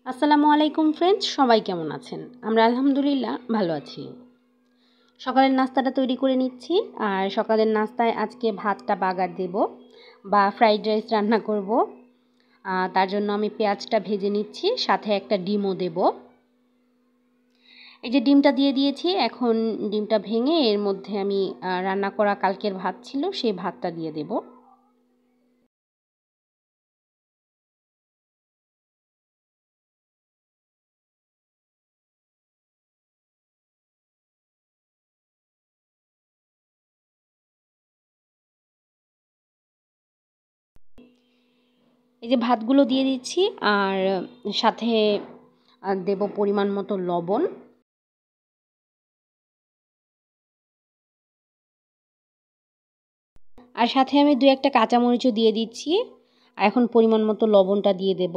আসসালামু আলাইকুম ফ্রেন্ডস, সবাই কেমন আছেন? আমরা আলহামদুলিল্লাহ ভালো আছি। সকালের নাস্তাটা তৈরি করে নিচ্ছি। আর সকালের নাস্তায় আজকে ভাতটা বাগার দেব বা ফ্রাইড রাইস রান্না করব। তার জন্য আমি পেঁয়াজটা ভেজে নিচ্ছি, সাথে একটা ডিমও দেব। এই যে ডিমটা দিয়ে দিয়েছি, এখন ডিমটা ভেঙে এর মধ্যে আমি রান্না করা কালকের ভাত ছিল সেই ভাতটা দিয়ে দেব। এই যে ভাতগুলো দিয়ে দিচ্ছি, আর সাথে দেব পরিমাণ মতো লবণ। আর সাথে আমি ২-১টা কাঁচামরিচও দিয়ে দিচ্ছি। আর এখন পরিমাণ মতো লবণটা দিয়ে দেব।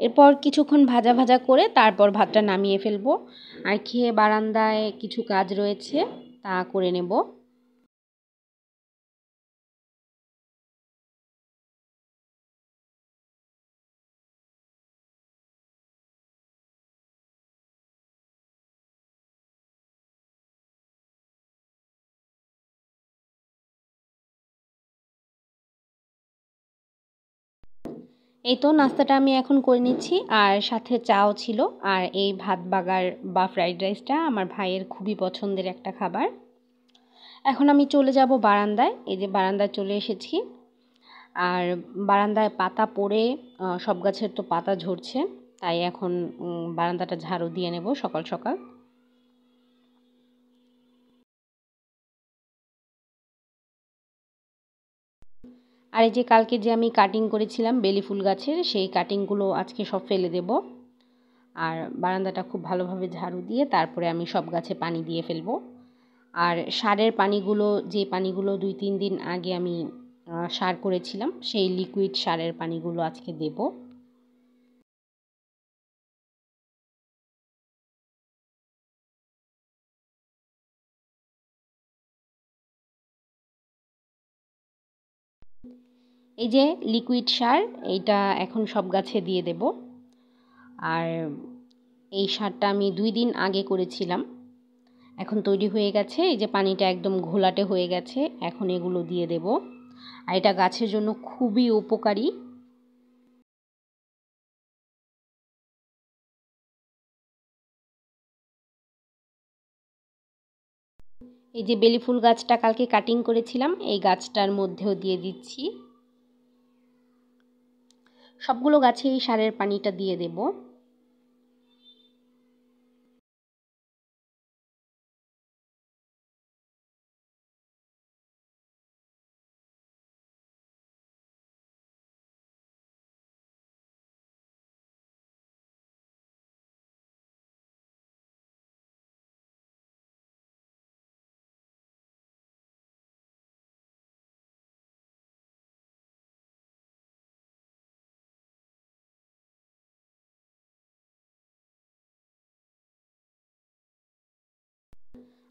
এরপর কিছুক্ষণ ভাজা ভাজা করে তারপর ভাতটা নামিয়ে ফেলবো। আর খেয়ে বারান্দায় কিছু কাজ রয়েছে, তা করে নেব। এই তো নাস্তাটা আমি এখন করে নিচ্ছি, আর সাথে চাও ছিল। আর এই ভাত বাগার বা ফ্রাইড রাইসটা আমার ভাইয়ের খুবই পছন্দের একটা খাবার। এখন আমি চলে যাব বারান্দায়। এই যে বারান্দায় চলে এসেছি। আর বারান্দায় পাতা পড়ে সব গাছের তো পাতা ঝরছে, তাই এখন বারান্দাটা ঝাড়ু দিয়ে নেব সকাল সকাল। আর এই যে কালকে যে আমি কাটিং করেছিলাম বেলি ফুল গাছের, সেই কাটিংগুলো আজকে সব ফেলে দেব। আর বারান্দাটা খুব ভালোভাবে ঝাড়ু দিয়ে তারপরে আমি সব গাছে পানি দিয়ে ফেলবো। আর সারের পানিগুলো, যে পানিগুলো ২-৩ দিন আগে আমি সার করেছিলাম, সেই লিকুইড সারের পানিগুলো আজকে দেব। এই যে লিকুইড সার, এইটা এখন সব গাছে দিয়ে দেব। আর এই সারটা আমি ২ দিন আগে করেছিলাম। এখন তৈরি হয়ে গেছে। এই যে পানিটা একদম ঘোলাটে হয়ে গেছে, এখন এগুলো দিয়ে দেব। আর এটা গাছের জন্য খুবই উপকারী। এই যে বেলি ফুল গাছটা কালকে কাটিং করেছিলাম, এই গাছটার মধ্যেও দিয়ে দিচ্ছি। সবগুলো গাছে এই সারের পানিটা দিয়ে দেব।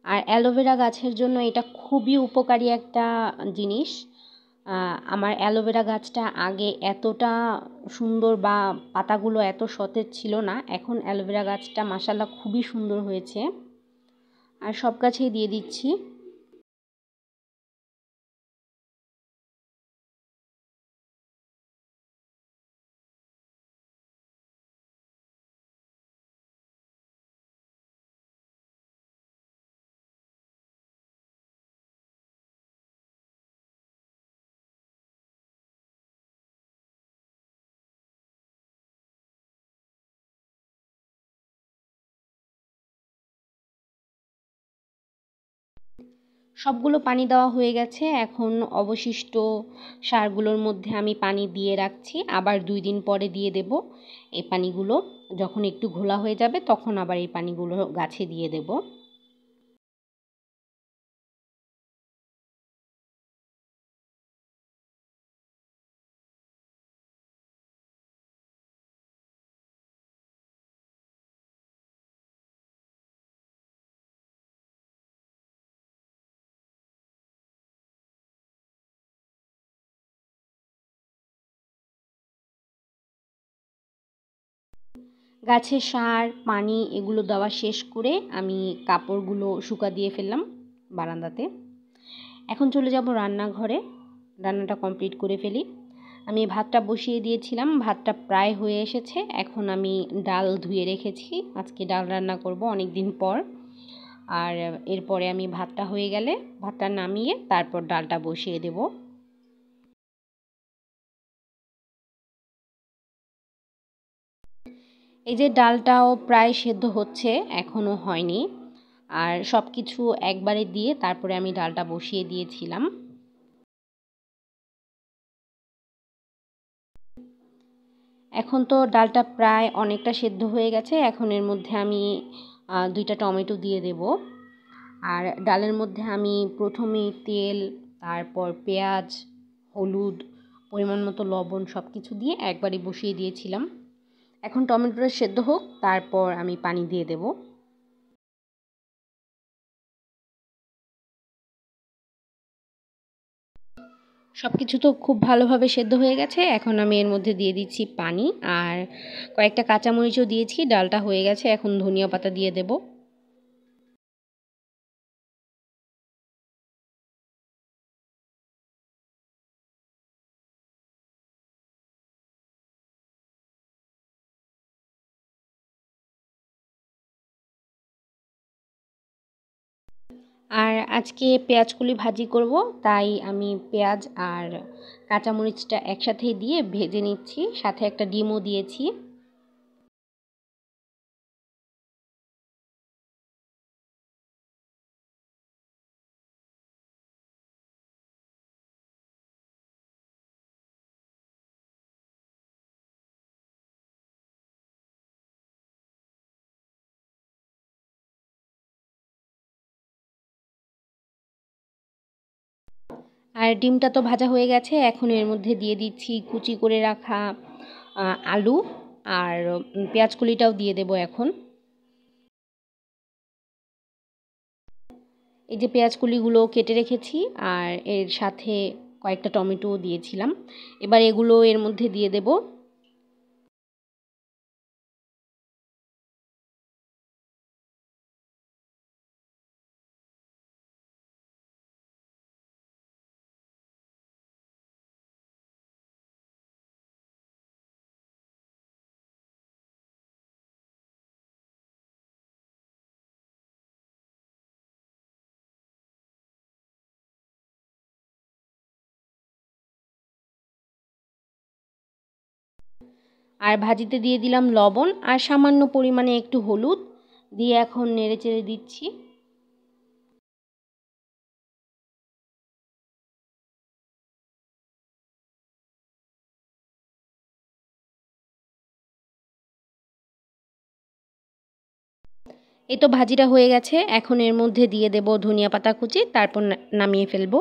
আর অ্যালোভেরা গাছের জন্য এটা খুবই উপকারী একটা জিনিস। আমার অ্যালোভেরা গাছটা আগে এতটা সুন্দর বা পাতাগুলো এত সতেজ ছিল না। এখন অ্যালোভেরা গাছটা মাশাআল্লাহ খুবই সুন্দর হয়েছে। আর সব গাছেই দিয়ে দিচ্ছি। সবগুলো পানি দেওয়া হয়ে গেছে। এখন অবশিষ্ট সারগুলোর মধ্যে আমি পানি দিয়ে রাখছি। আবার ২ দিন পরে দিয়ে দেব। এই পানিগুলো যখন একটু ঘোলা হয়ে যাবে তখন আবার এই পানিগুলো গাছে দিয়ে দেব। গাছের সার পানি এগুলো দেওয়া শেষ করে আমি কাপড়গুলো শুকা দিয়ে ফেললাম বারান্দাতে। এখন চলে যাব রান্নাঘরে, রান্নাটা কমপ্লিট করে ফেলি। আমি ভাতটা বসিয়ে দিয়েছিলাম, ভাতটা প্রায় হয়ে এসেছে। এখন আমি ডাল ধুয়ে রেখেছি, আজকে ডাল রান্না করব অনেক দিন পর। আর এরপরে আমি ভাতটা হয়ে গেলে ভাতটা নামিয়ে তারপর ডালটা বসিয়ে দেব। এই যে ডালটাও প্রায় সেদ্ধ হচ্ছে, এখনও হয়নি। আর সব কিছু একবারে দিয়ে তারপরে আমি ডালটা বসিয়ে দিয়েছিলাম। এখন তো ডালটা প্রায় অনেকটা সেদ্ধ হয়ে গেছে। এখন এর মধ্যে আমি 2টা টমেটো দিয়ে দেব। আর ডালের মধ্যে আমি প্রথমেই তেল, তারপর পেঁয়াজ, হলুদ, পরিমাণ মতো লবণ সব কিছু দিয়ে একবারে বসিয়ে দিয়েছিলাম। এখন টমেটোটা সেদ্ধ হোক, তারপর আমি পানি দিয়ে দেব। সব কিছু তো খুব ভালোভাবে সেদ্ধ হয়ে গেছে। এখন আমি এর মধ্যে দিয়ে দিচ্ছি পানি আর কয়েকটা কাঁচামরিচও দিয়েছি। ডালটা হয়ে গেছে, এখন ধনিয়া পাতা দিয়ে দেব। আর আজকে পেঁয়াজকলি ভাজি করব, তাই আমি পেঁয়াজ আর কাঁচামরিচটা একসাথেই দিয়ে ভেজে নিচ্ছি, সাথে একটা ডিমও দিয়েছি। আর ডিমটা তো ভাজা হয়ে গেছে, এখন এর মধ্যে দিয়ে দিচ্ছি কুচি করে রাখা আলু আর পেঁয়াজকলিটাও দিয়ে দেব এখন। এই যে পেঁয়াজকলিগুলো কেটে রেখেছি আর এর সাথে কয়েকটা টমেটোও দিয়েছিলাম। এবার এগুলো এর মধ্যে দিয়ে দেব। আর ভাজিতে দিয়ে দিলাম লবণ আর সামান্য পরিমাণে একটু হলুদ দিয়ে এখন নেড়েচেড়ে দিচ্ছি। এই তো ভাজিটা হয়ে গেছে, এখন এর মধ্যে দিয়ে দেব ধনিয়া পাতা কুচি, তারপর নামিয়ে ফেলবো।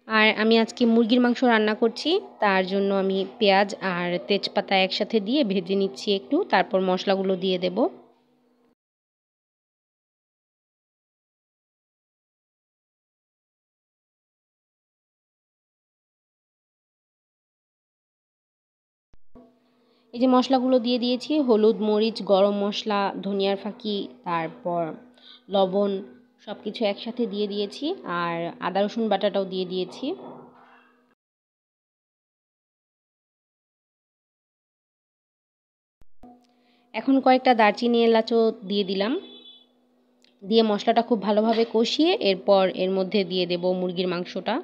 আর আমি আজকে মুরগির মাংস রান্না করছি, তার জন্য আমি পেঁয়াজ আর তেজপাতা একসাথে দিয়ে ভেজে নিচ্ছি একটু, তারপর মশলাগুলো দিয়ে দেব। এই যে মশলাগুলো দিয়ে দিয়েছি, হলুদ, মরিচ, গরম মশলা, ধনিয়ার ফাঁকি, তারপর লবণ সব কিছু একসাথে দিয়ে দিয়েছি আর আদা রসুন বাটাটাও দিয়ে দিয়েছি। এখন কয়েকটা দারচিনি এলাচও দিয়ে দিলাম, দিয়ে মশলাটা খুব ভালোভাবে কষিয়ে এরপর এর মধ্যে দিয়ে দেব মুরগির মাংসটা।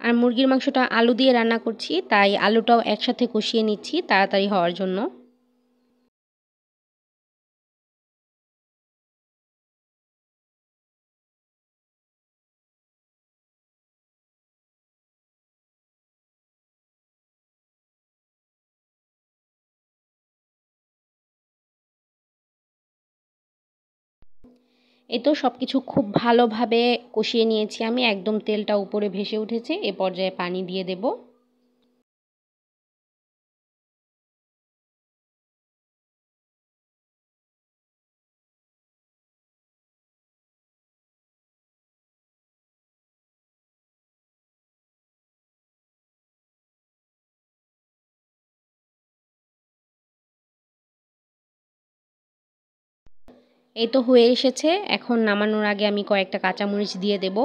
আর মুরগির মাংসটা আলু দিয়ে রান্না করছি, তাই আলুটাও একসাথে কষিয়ে নিচ্ছি তাড়াতাড়ি হওয়ার জন্য। এই তো সবকিছু খুব ভালোভাবে কষিয়ে নিয়েছি আমি, একদম তেলটা উপরে ভেসে উঠেছে। এ পর্যায়ে পানি দিয়ে দেব। এই তো হয়ে এসেছে। এখন নামানোর আগে আমি কয়েকটা কাঁচামরিচ দিয়ে দেব।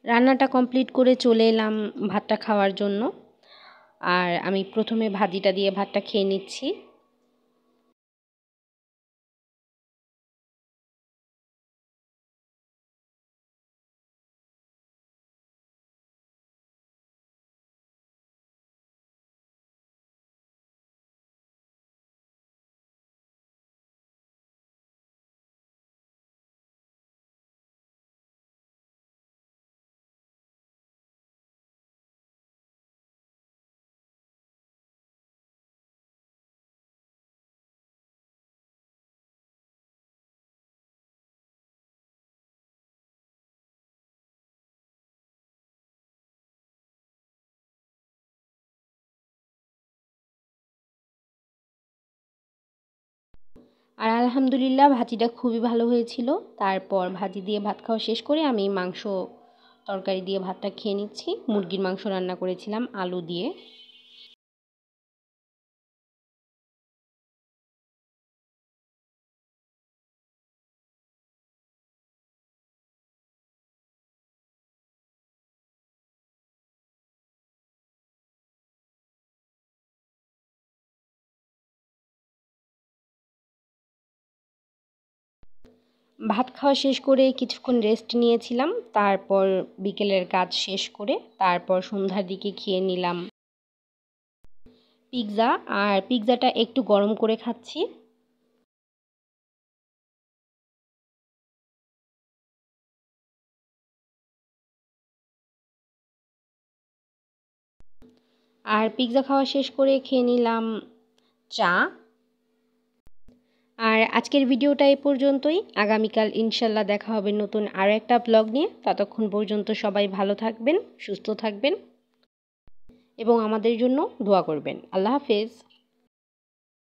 রান্নাটা কমপ্লিট করে চলে এলাম ভাতটা খাওয়ার জন্য। আর আমি প্রথমে ভাজিটা দিয়ে ভাতটা খেয়ে নিচ্ছি। আর আলহামদুলিল্লাহ ভাজিটা খুবই ভালো হয়েছিল। তারপর ভাজি দিয়ে ভাত খাওয়া শেষ করে আমি মাংস তরকারি দিয়ে ভাতটা খেয়ে নিচ্ছি। মুরগির মাংস রান্না করেছিলাম আলু দিয়ে। ভাত খাওয়া শেষ করে কিছুক্ষণ রেস্ট নিয়েছিলাম। তারপর বিকেলের কাজ শেষ করে তারপর সন্ধ্যার দিকে খেয়ে নিলাম পিৎজা। আর পিৎজাটা একটু গরম করে খাচ্ছি। আর পিৎজা খাওয়া শেষ করে খেয়ে নিলাম চা। আর আজকের ভিডিওটা এই পর্যন্তই। আগামীকাল ইনশাল্লাহ দেখা হবে নতুন আরও একটা ব্লগ নিয়ে। ততক্ষণ পর্যন্ত সবাই ভালো থাকবেন, সুস্থ থাকবেন এবং আমাদের জন্য দোয়া করবেন। আল্লাহ হাফেজ।